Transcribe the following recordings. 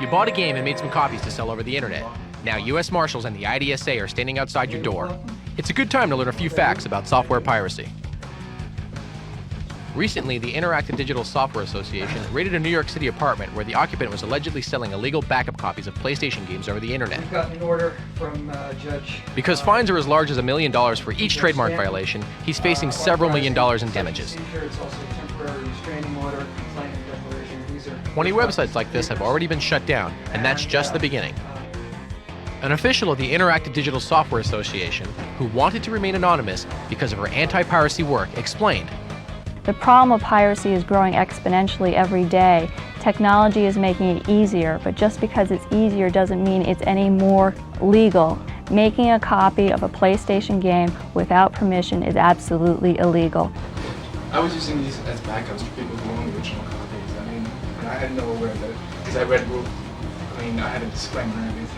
You bought a game and made some copies to sell over the internet. Now US Marshals and the IDSA are standing outside your door. It's a good time to learn a few facts about software piracy. Recently, the Interactive Digital Software Association raided a New York City apartment where the occupant was allegedly selling illegal backup copies of PlayStation games over the internet. We've got an order from Judge. Because fines are as large as $1 million for each trademark violation, he's facing several $1 million in damages. It's also a temporary restraining order, complaint and declaration. These are 20 websites like this have already been shut down, and that's just the beginning. An official of the Interactive Digital Software Association, who wanted to remain anonymous because of her anti-piracy work, explained, "The problem of piracy is growing exponentially every day. Technology is making it easier, but just because it's easier doesn't mean it's any more legal. Making a copy of a PlayStation game without permission is absolutely illegal." I was using these as backups for people who own the original copies. I mean, and I had no aware that, because I read, I had a disclaimer and everything.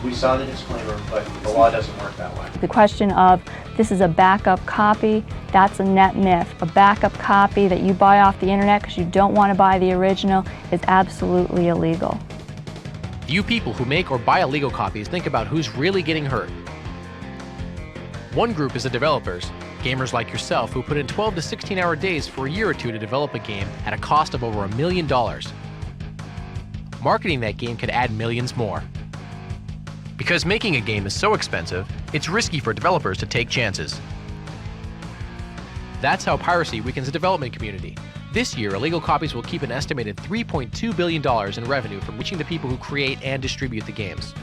We saw the disclaimer, but the law doesn't work that way. The question of this is a backup copy, that's a net myth. A backup copy that you buy off the internet because you don't want to buy the original is absolutely illegal. You people who make or buy illegal copies think about who's really getting hurt. One group is the developers, gamers like yourself who put in 12 to 16-hour days for a year or two to develop a game at a cost of over $1 million. Marketing that game could add millions more. Because making a game is so expensive, it's risky for developers to take chances. That's how piracy weakens the development community. This year, illegal copies will keep an estimated $3.2 billion in revenue from reaching the people who create and distribute the games.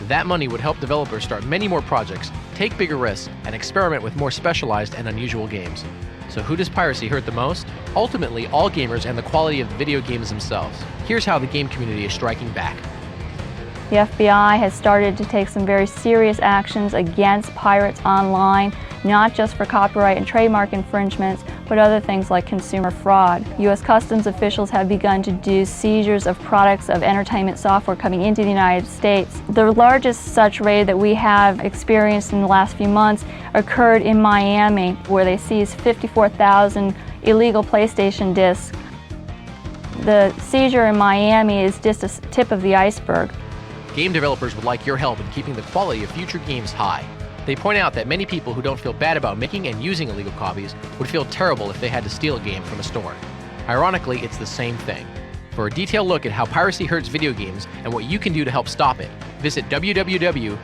That money would help developers start many more projects, take bigger risks, and experiment with more specialized and unusual games. So who does piracy hurt the most? Ultimately, all gamers and the quality of the video games themselves. Here's how the game community is striking back. The FBI has started to take some very serious actions against pirates online, not just for copyright and trademark infringements, but other things like consumer fraud. U.S. Customs officials have begun to do seizures of products of entertainment software coming into the United States. The largest such raid that we have experienced in the last few months occurred in Miami, where they seized 54,000 illegal PlayStation discs. The seizure in Miami is just a tip of the iceberg. Game developers would like your help in keeping the quality of future games high. They point out that many people who don't feel bad about making and using illegal copies would feel terrible if they had to steal a game from a store. Ironically, it's the same thing. For a detailed look at how piracy hurts video games and what you can do to help stop it, visit www.idsa.com.